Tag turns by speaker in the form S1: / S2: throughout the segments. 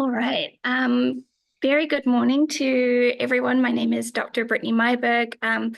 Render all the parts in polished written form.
S1: All right. Very good morning to everyone. My name is Dr. Brittany Myburgh. Can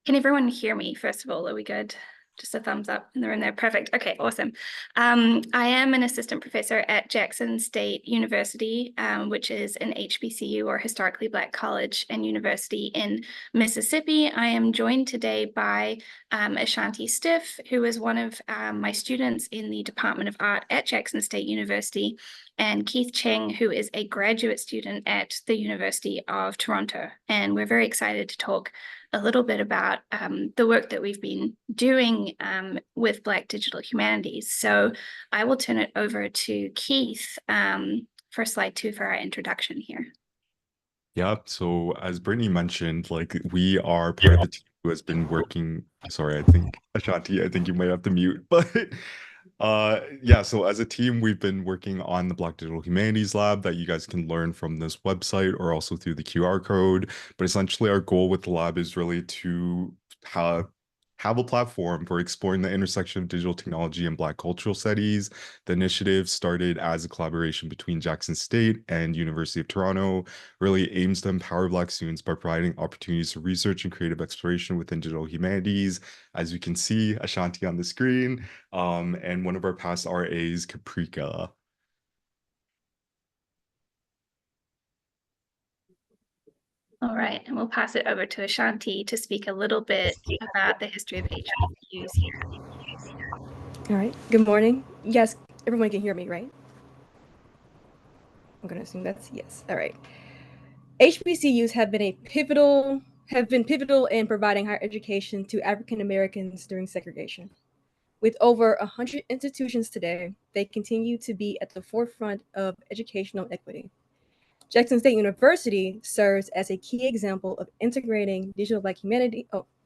S1: everyone hear me, first of all? Are we good? Just a thumbs up in the room there. Perfect. Okay, awesome. I am an assistant professor at Jackson State University, which is an HBCU or historically Black college and university in Mississippi. I am joined today by Ashanti Stiff, who is one of my students in the Department of Art at Jackson State University, and Keith Cheng, who is a graduate student at the University of Toronto. And we're very excited to talk a little bit about the work that we've been doing with Black Digital Humanities. So I will turn it over to Keith for slide 2 for our introduction here.
S2: Yep. So as Brittany mentioned, we are part of the team who has been working. Sorry, I think Ashanti, I think you might have to mute, but yeah, so as a team, we've been working on the Black Digital Humanities Lab that you guys can learn from this website or also through the QR code. But essentially, our goal with the lab is really to have a platform for exploring the intersection of digital technology and Black cultural studies. The initiative started as a collaboration between Jackson State and University of Toronto, really aims to empower Black students by providing opportunities for research and creative exploration within digital humanities. As you can see, Ashanti on the screen, and one of our past RAs, Caprica.
S1: All right, and we'll pass it over to Ashanti to speak a little bit about the history of HBCUs here.
S3: All right, good morning. Yes, everyone can hear me, right? I'm gonna assume that's yes. All right. HBCUs have been pivotal in providing higher education to African Americans during segregation. With over 100 institutions today, they continue to be at the forefront of educational equity. Jackson State University serves as a key example of integrating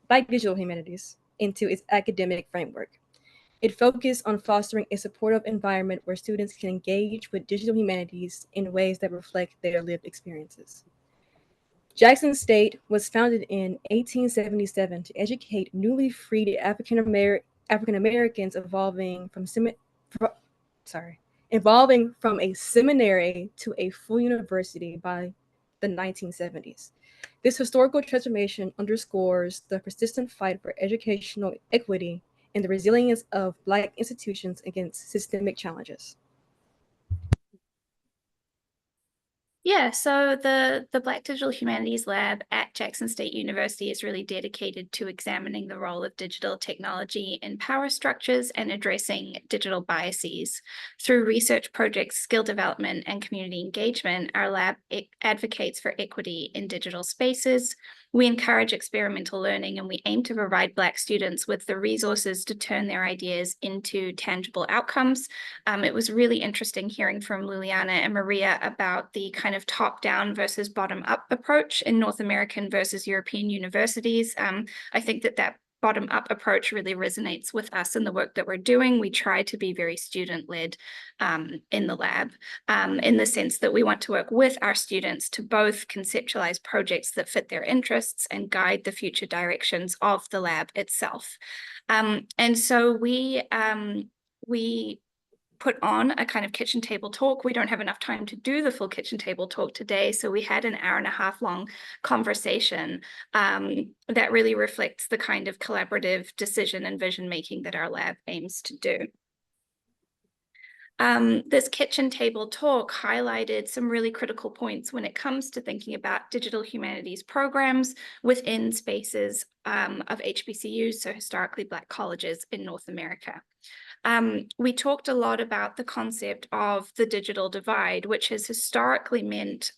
S3: Black digital humanities into its academic framework. It focused on fostering a supportive environment where students can engage with digital humanities in ways that reflect their lived experiences. Jackson State was founded in 1877 to educate newly freed African Americans evolving from a seminary to a full university by the 1970s. This historical transformation underscores the persistent fight for educational equity and the resilience of Black institutions against systemic challenges.
S1: Yeah, so the Black Digital Humanities Lab at Jackson State University is really dedicated to examining the role of digital technology in power structures and addressing digital biases. Through research projects, skill development, and community engagement, our lab advocates for equity in digital spaces. We encourage experimental learning, and we aim to provide Black students with the resources to turn their ideas into tangible outcomes. It was really interesting hearing from Liliana and Maria about the kind of top-down versus bottom-up approach in North American versus European universities. I think that bottom-up approach really resonates with us in the work that we're doing. We try to be very student-led in the lab, in the sense that we want to work with our students to both conceptualize projects that fit their interests and guide the future directions of the lab itself. And so we put on a kind of kitchen table talk. We don't have enough time to do the full kitchen table talk today, so we had an hour-and-a-half long conversation that really reflects the kind of collaborative decision and vision making that our lab aims to do. This kitchen table talk highlighted some really critical points when it comes to thinking about digital humanities programs within spaces of HBCUs, so historically Black colleges in North America. We talked a lot about the concept of the digital divide, which has historically meant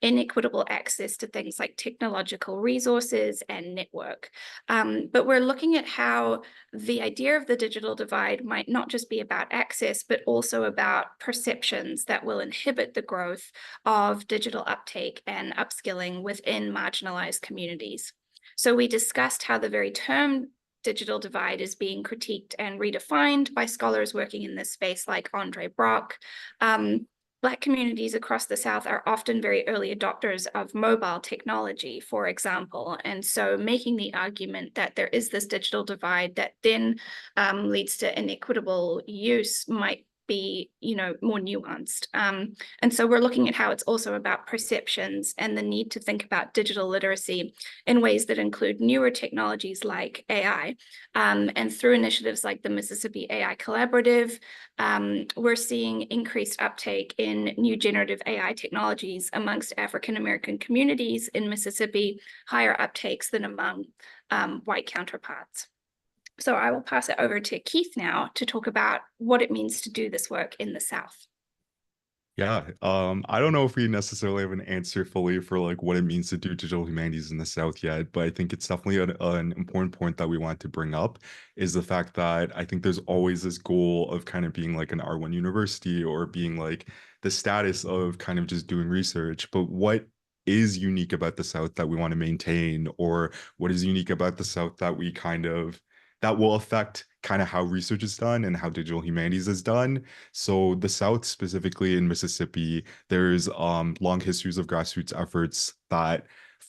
S1: inequitable access to things like technological resources and network. But we're looking at how the idea of the digital divide might not just be about access, but also about perceptions that will inhibit the growth of digital uptake and upskilling within marginalized communities. So we discussed how the very term digital divide is being critiqued and redefined by scholars working in this space like Andre Brock. Black communities across the South are often very early adopters of mobile technology, for example. And so making the argument that there is this digital divide that then leads to inequitable use might be, more nuanced. And so we're looking at how it's also about perceptions and the need to think about digital literacy in ways that include newer technologies like AI. And through initiatives like the Mississippi AI Collaborative, we're seeing increased uptake in new generative AI technologies amongst African American communities in Mississippi, higher uptakes than among white counterparts. So I will pass it over to Keith now to talk about what it means to do this work in the South.
S2: Yeah, I don't know if we necessarily have an answer fully for like what it means to do digital humanities in the South yet, but I think it's definitely an important point that we want to bring up is the fact that I think there's always this goal of kind of being like an R1 university or being like the status of kind of just doing research. But what is unique about the South that we want to maintain, or what is unique about the South that we kind of that will affect kind of how research is done and how digital humanities is done. So the South, specifically in Mississippi, there's long histories of grassroots efforts that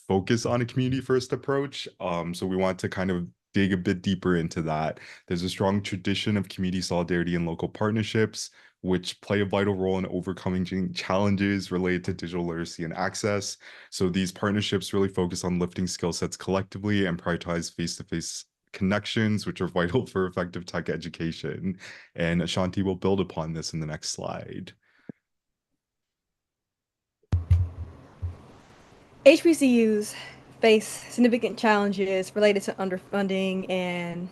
S2: focus on a community first approach. So we want to kind of dig a bit deeper into that. There's a strong tradition of community solidarity and local partnerships, which play a vital role in overcoming challenges related to digital literacy and access. So these partnerships really focus on lifting skill sets collectively and prioritize face-to-face connections, which are vital for effective tech education. And Ashanti will build upon this in the next slide.
S3: HBCUs face significant challenges related to underfunding and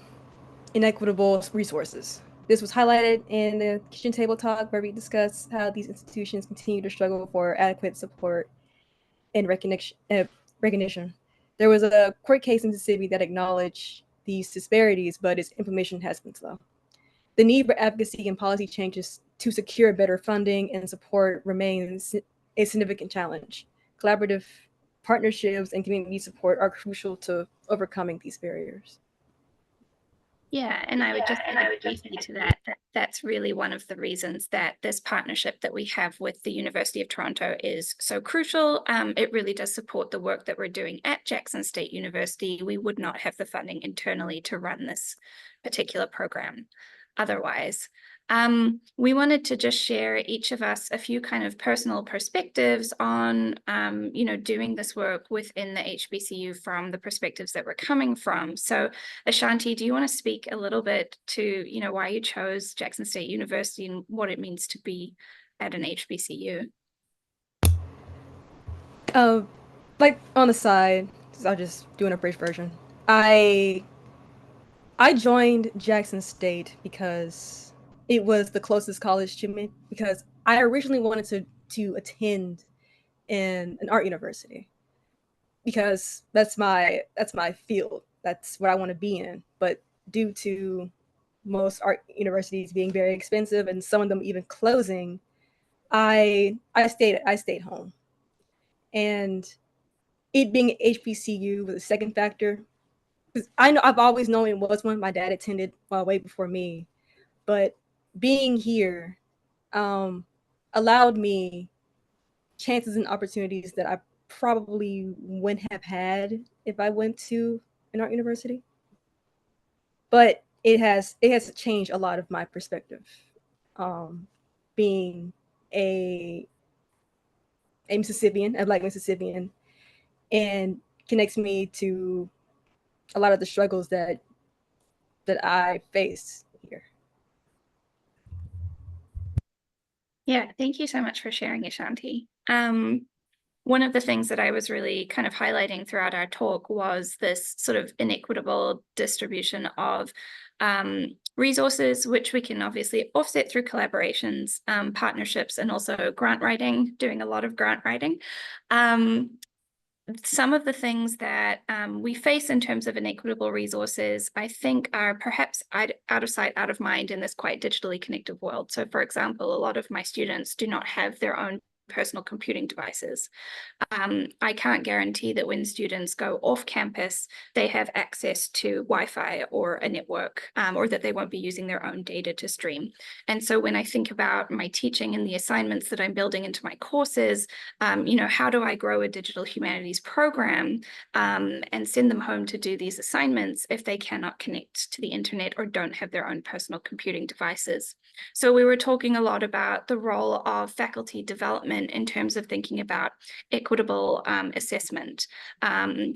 S3: inequitable resources. This was highlighted in the kitchen table talk where we discussed how these institutions continue to struggle for adequate support and recognition. There was a court case in Mississippi that acknowledged these disparities, but its implementation has been slow. The need for advocacy and policy changes to secure better funding and support remains a significant challenge. Collaborative partnerships and community support are crucial to overcoming these barriers.
S1: Yeah, and I would just add briefly to that, that's really one of the reasons that this partnership that we have with the University of Toronto is so crucial. It really does support the work that we're doing at Jackson State University. We would not have the funding internally to run this particular program otherwise. We wanted to just share each of us a few kind of personal perspectives on, doing this work within the HBCU from the perspectives that we're coming from. So Ashanti, do you want to speak a little bit to, why you chose Jackson State University and what it means to be at an HBCU?
S3: Like on the side, I'll just do an abridged version. I joined Jackson State because it was the closest college to me, because I originally wanted to attend in an art university because that's my field. That's what I want to be in. But due to most art universities being very expensive and some of them even closing, I stayed home. And it being HBCU was a second factor. Because I've always known it was one. My dad attended way before me, but being here allowed me chances and opportunities that I probably wouldn't have had if I went to an art university. But it has changed a lot of my perspective. Being a Mississippian, a Black Mississippian, and connects me to a lot of the struggles that I face here.
S1: Yeah, thank you so much for sharing, Ashanti. One of the things that I was really kind of highlighting throughout our talk was this sort of inequitable distribution of resources, which we can obviously offset through collaborations, partnerships, and also grant writing, doing a lot of grant writing. Some of the things that we face in terms of inequitable resources, I think, are perhaps out of sight, out of mind in this quite digitally connected world. So, for example, a lot of my students do not have their own personal computing devices. I can't guarantee that when students go off campus, they have access to Wi-Fi or a network, or that they won't be using their own data to stream. And so when I think about my teaching and the assignments that I'm building into my courses, how do I grow a digital humanities program and send them home to do these assignments if they cannot connect to the internet or don't have their own personal computing devices? So we were talking a lot about the role of faculty development in terms of thinking about equitable assessment,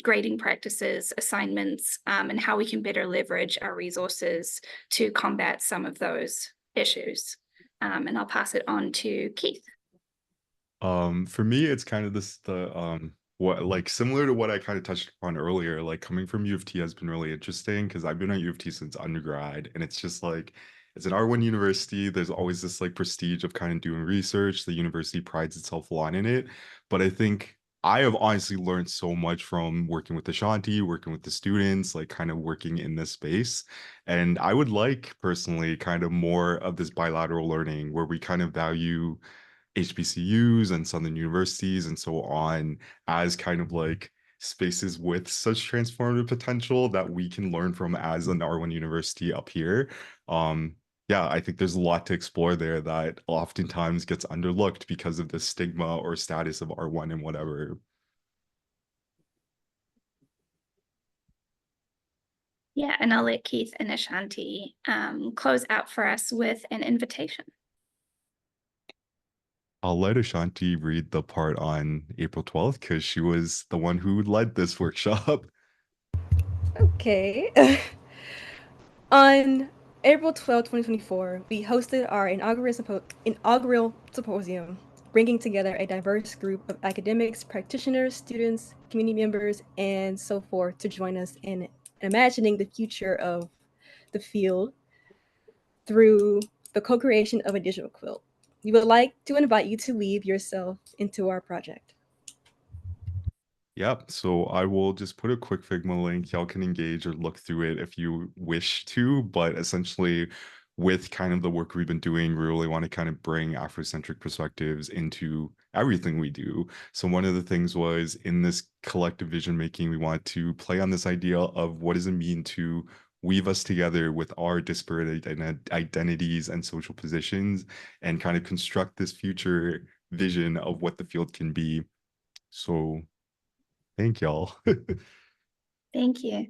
S1: grading practices, assignments, and how we can better leverage our resources to combat some of those issues. And I'll pass it on to Keith.
S2: For me, it's kind of what like similar to what I kind of touched upon earlier. Like coming from U of T has been really interesting because I've been at U of T since undergrad, and it's just like it's an R1 university. There's always this like prestige of kind of doing research. The university prides itself a lot in it, but I think I have honestly learned so much from working with Ashanti, working with the students, like kind of working in this space. And I would like personally kind of more of this bilateral learning where we kind of value HBCUs and Southern universities and so on as kind of like spaces with such transformative potential that we can learn from as an R1 university up here. Yeah, I think there's a lot to explore there that oftentimes gets underlooked because of the stigma or status of R1 and whatever.
S1: Yeah, and I'll let Keith and Ashanti close out for us with an invitation.
S2: I'll let Ashanti read the part on April 12th because she was the one who led this workshop.
S3: Okay. On April 12, 2024, we hosted our inaugural symposium, bringing together a diverse group of academics, practitioners, students, community members, and so forth to join us in imagining the future of the field through the co-creation of a digital quilt. We would like to invite you to weave yourself into our project.
S2: Yep. So I will just put a quick Figma link. Y'all can engage or look through it if you wish to. But essentially, with kind of the work we've been doing, we really want to kind of bring Afrocentric perspectives into everything we do. So one of the things was in this collective vision making, we want to play on this idea of what does it mean to weave us together with our disparate identities and social positions and kind of construct this future vision of what the field can be. So thank y'all.
S1: Thank you.